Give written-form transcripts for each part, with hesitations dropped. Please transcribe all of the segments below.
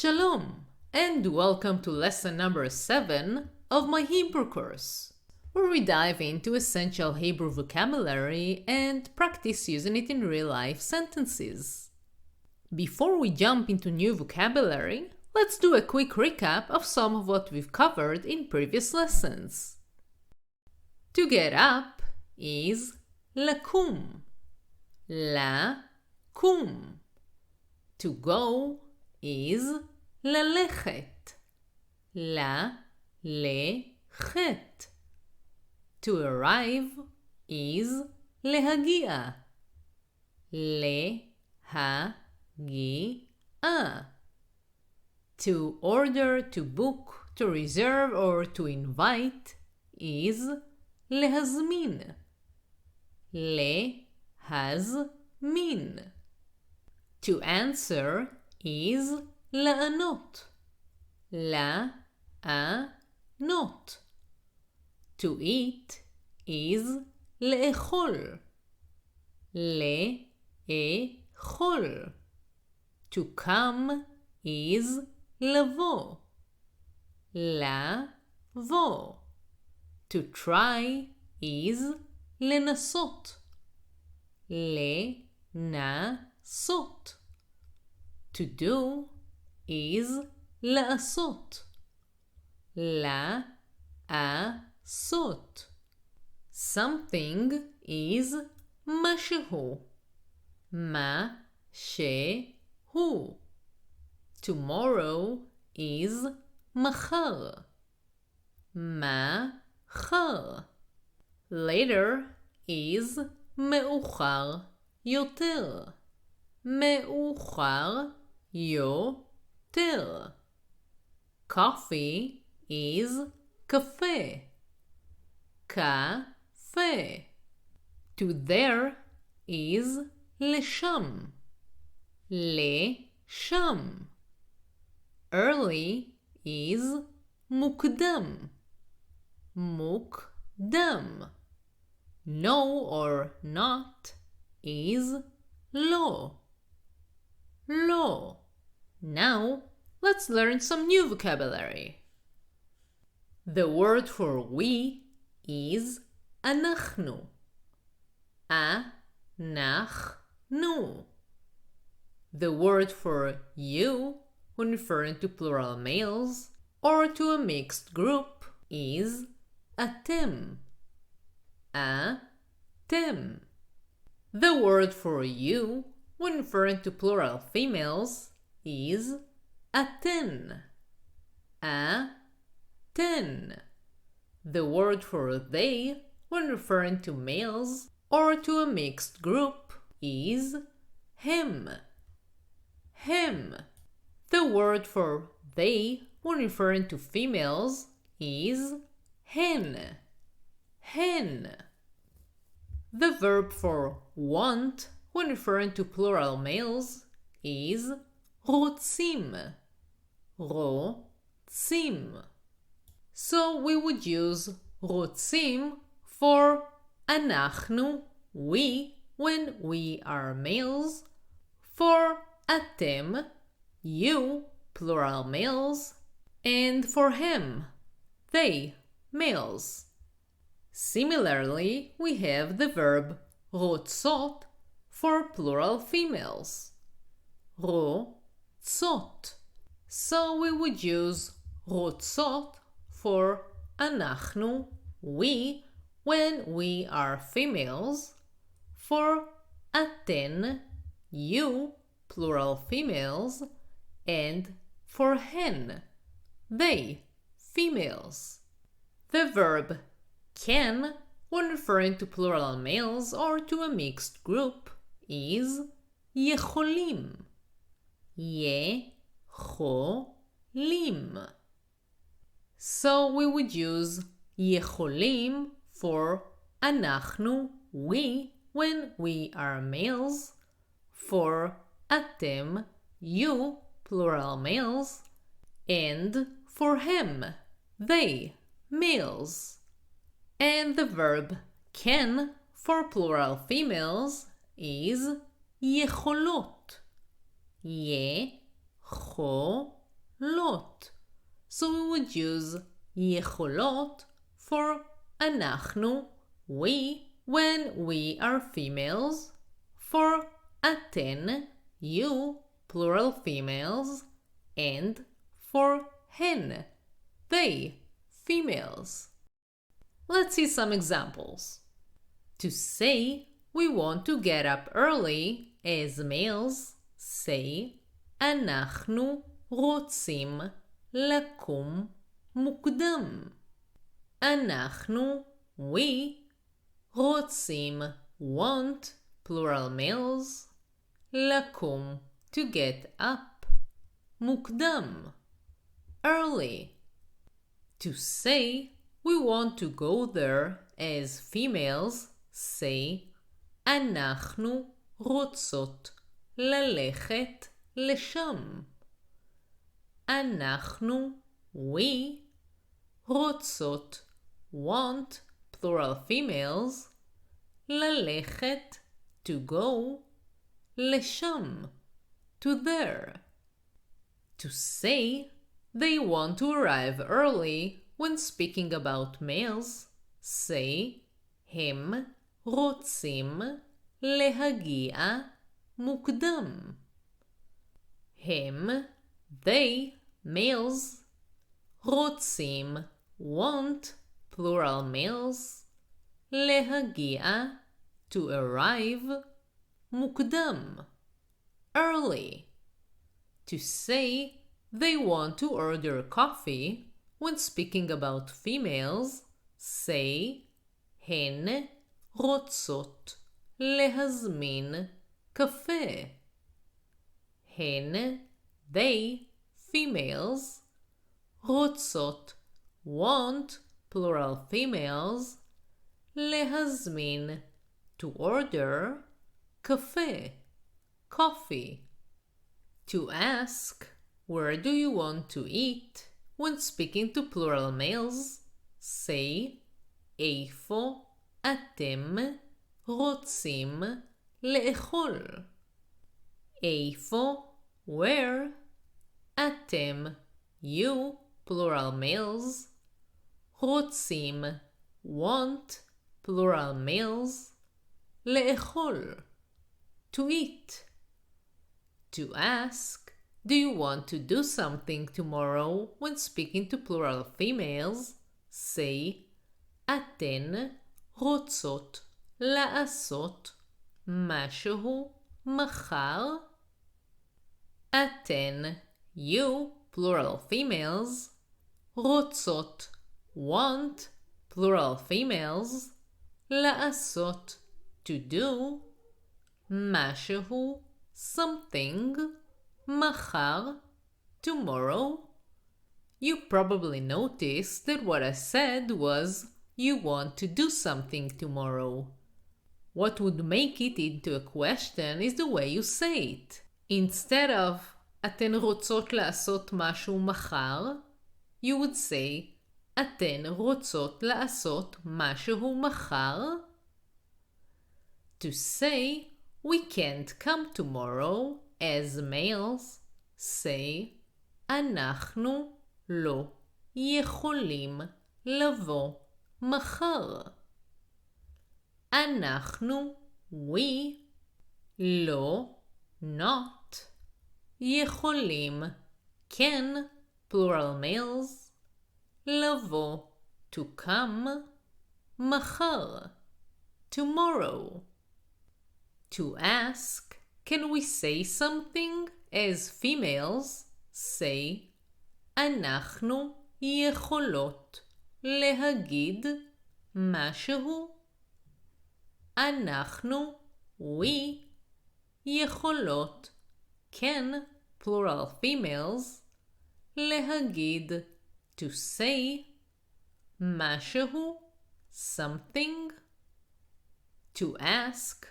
Shalom, and welcome to lesson number 7 of my Hebrew course, where we dive into essential Hebrew vocabulary and practice using it in real-life sentences. Before we jump into new vocabulary, let's do a quick recap of some of what we've covered in previous lessons. To get up is lakum, la-kum. To go is ללכת, לה-ל-חת. To arrive is להגיע, לה-ה-גי-ע. To order, to book, to reserve, or to invite is להזמין, להזמין. To answer is לענות, לענות. To eat is לאכול, לאכול. To come is לבוא, לבוא. To try is לנסות, לנסות. To do is לעשות, לעשות. Something is משהו, משהו. Tomorrow is מחר, מחר. Later is מאוחר יותר, מאוחר יותר. Coffee is קפה, קפה. To there is לשם, לשם. Early is מוקדם, מוקדם. No or not is לא, לא. Now, let's learn some new vocabulary. The word for we is אנחנו, אנחנו. The word for you, when referring to plural males or to a mixed group, is אתם, אתם. The word for you, when referring to plural females, is אתן, אתן. The word for they, when referring to males or to a mixed group, is הם, הם. The word for they, when referring to females, is הן, הן. The verb for want, when referring to plural males, is רוצים, רוצים. So we would use רוצים for אנחנו, we, when we are males, for אתם, you, plural males, and for הם, they, males. Similarly, we have the verb רוצות for plural females, רוצות. So we would use רוצות for אנחנו, we, when we are females, for אתן, you, plural females, and for הן, they, females. The verb can, when referring to plural males or to a mixed group, is יכולים, יכולים. So we would use יכולים for אנחנו, we, when we are males, for אתם, you, plural males, and for הם, they, males. And the verb can for plural females is יכולות, יכולות. יכולות. So we would use יכולות for אנחנו, we, when we are females, for אתן, you, plural females, and for הן, they, females. Let's see some examples. To say we want to get up early as males, say אנחנו רוצים לקום מוקדם. אנחנו, we, רוצים, want, plural males, לקום, to get up, מוקדם, early. To say we want to go there as females, say אנחנו רוצות ללכת לשם. אנחנו, we, רוצות, want, plural females, ללכת, to go, לשם, to there. To say they want to arrive early when speaking about males, say הם רוצים להגיע מוקדם. הם, they, males, רוצים, want, plural males, להגיע, to arrive, מוקדם, early. To say they want to order coffee when speaking about females, say הן רוצות להזמין קפה. הן, they, females, רוצות, want, plural females, להזמין, to order, קפה, coffee. To ask, where do you want to eat, when speaking to plural males, say איפה אתם רוצים לאכול. איפה, where, אתם, you, plural males, רוצים, want, plural males, לאכול, to eat. To ask, do you want to do something tomorrow when speaking to plural females, say אתן רוצות לעשות משהו מחר. אתן, you, plural females, רוצות, want, plural females, לעשות, to do, משהו, something, מחר, tomorrow. You probably noticed that what I said was you want to do something tomorrow. What would make it into a question is the way you say it. Instead of אתן רוצות לעשות משהו מחר, you would say אתן רוצות לעשות משהו מחר. To say we can't come tomorrow as males, say אנחנו לא יכולים לבוא מחר. אנחנו, we, לא, not, יכולים, can, plural males, לבוא, to come, מחר, tomorrow. To ask, can we say something as females, say אנחנו יכולות להגיד משהו. אנחנו, we, יכולות, can, plural females, להגיד, to say, משהו, something. To ask,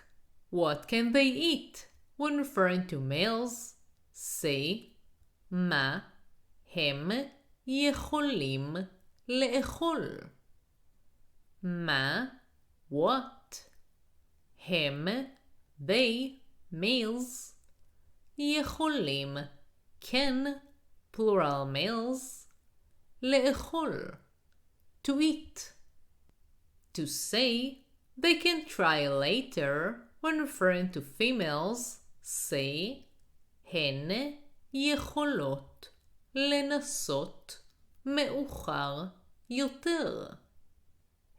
what can they eat? When referring to males, say, מה הם יכולים לאכול. מה, what, הם, they, males, יכולים, can, plural males, לאכול, to eat. To say, they can try later when referring to females, say, הן יכולות לנסות מאוחר יותר.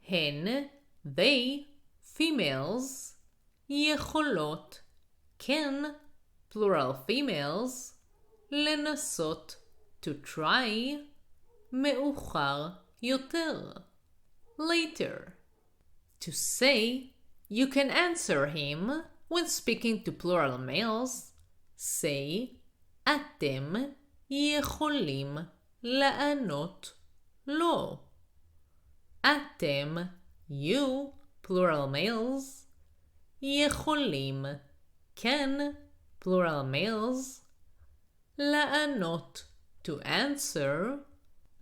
הן, they, females, יכולות, can, plural females, לנסות, to try, מאוחר יותר, later. To say, you can answer him when speaking to plural males, say, אתם יכולים לענות לו. אתם, you, plural males, יכולים, can, plural males, לענות, to answer,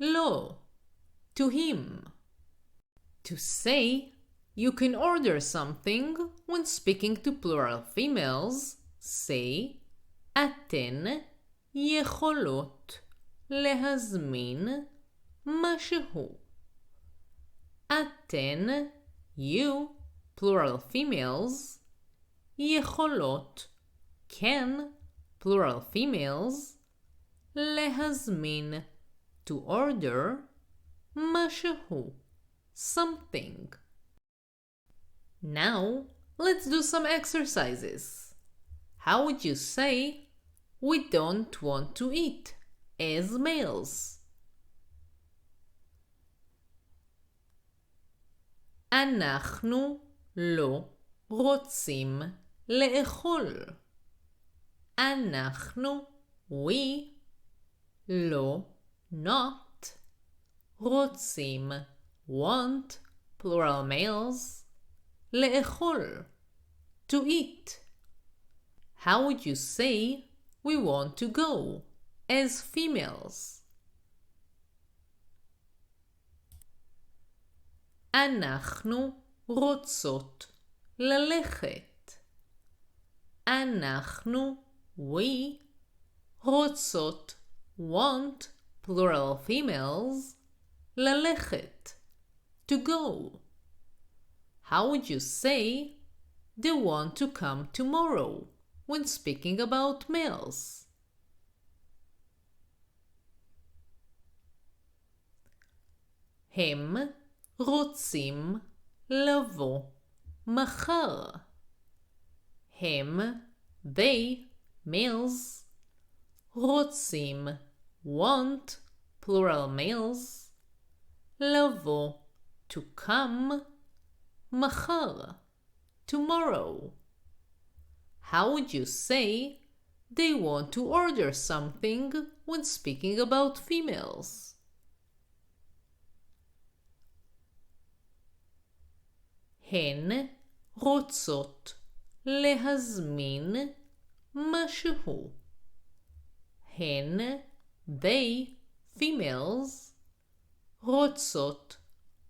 לו, to him. To say, you can order something when speaking to plural females, say, אתן יכולות להזמין משהו. אתן, you, plural females, יכולות, can, plural females, להזמין, to order, משהו, something. Now, let's do some exercises. How would you say, we don't want to eat, as males? אנחנו לא רוצים לאכול. אנחנו, we, לא, not, רוצים, want, plural males, לאכול, to eat. How would you say, we want to go, as females? אנחנו רוצות ללכת. אנחנו, we, רוצות, want, plural females, ללכת, to go. How would you say, they want to come tomorrow, when speaking about males? הם רוצים לבוא מחר. הם, they, males, רוצים, want, plural males, לבוא, to come, מחר, tomorrow. How would you say, they want to order something when speaking about females? הן רוצות להזמין משהו. הן, they, females, רוצות,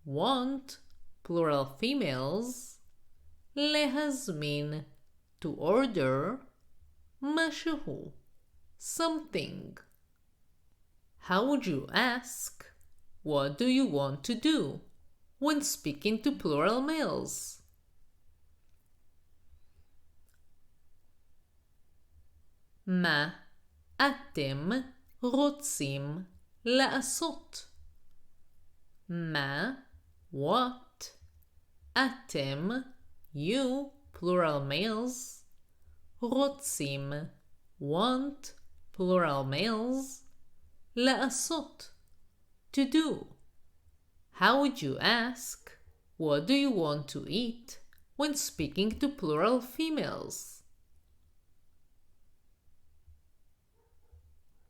want, plural females, להזמין, to order, משהו, something. How would you ask, what do you want to do, when speaking to plural males? מה אתם רוצים לעשות? מה, what, אתם, you, plural males, רוצים, want, plural males, לעשות, to do. How would you ask, what do you want to eat, when speaking to plural females?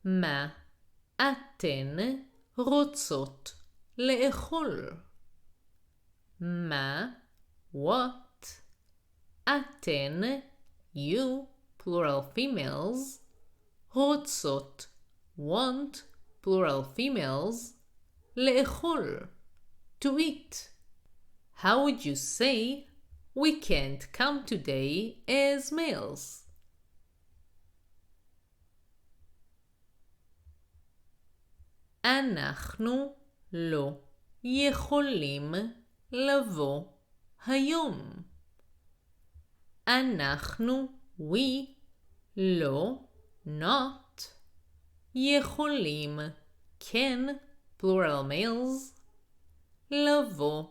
מה אתן רוצות לאכול? מה, what, אתן, you, plural females, רוצות, want, plural females, לאכול, to eat. How would you say, we can't come today, as males? אנחנו לא יכולים לבוא היום. אנחנו, we, לא, not, יכולים, כן, plural males, לבוא,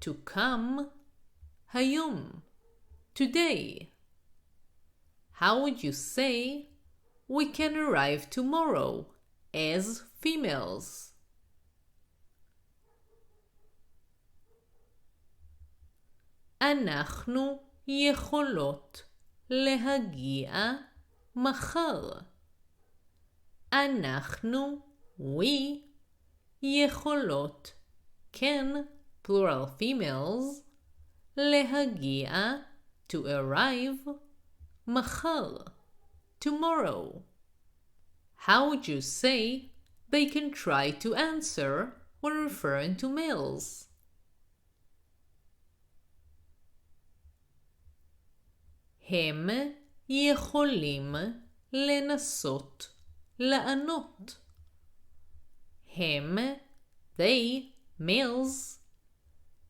to come, היום, today. How would you say, we can arrive tomorrow, as females? אנחנו יכולות להגיע מחר. אנחנו, we, יכולות, כן, plural females, להגיע, to arrive, מחר, tomorrow. How would you say they can try to answer when referring to males? הם יכולים לנסות לענות. הם, they, males,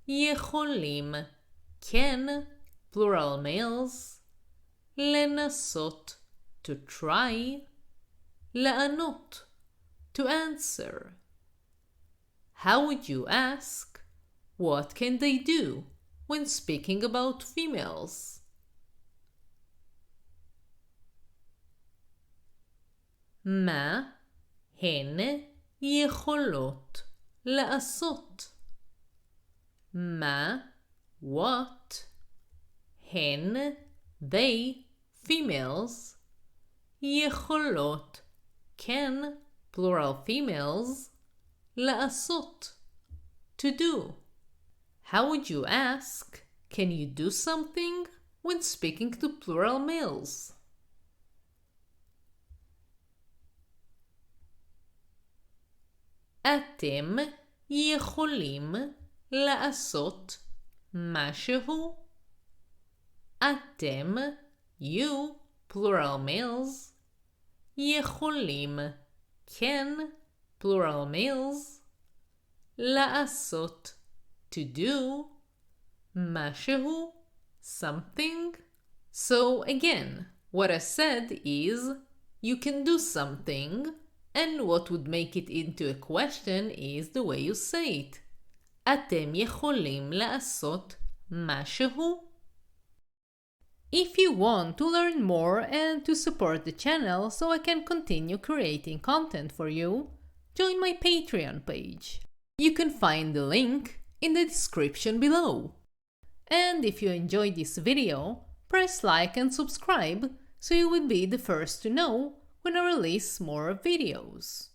יכולים, כן, plural males, לנסות, to try, לענות, to answer. How would you ask, what can they do when speaking about females? מה הן יכולות לעשות? מה, what, הן, they, females, יכולות, כן, plural females, לעשות, to do. How would you ask, can you do something when speaking to plural males? אתם יכולים לעשות משהו. אתם, you, plural males, יכולים, כן, plural males, לעשות, to do, משהו, something. So again, what I said is, you can do something, and what would make it into a question is the way you say it. אתם יכולים לעשות משהו? If you want to learn more and to support the channel so I can continue creating content for you, join my Patreon page. You can find the link in the description below. And if you enjoyed this video, press like and subscribe so you will be the first to know when I release more videos.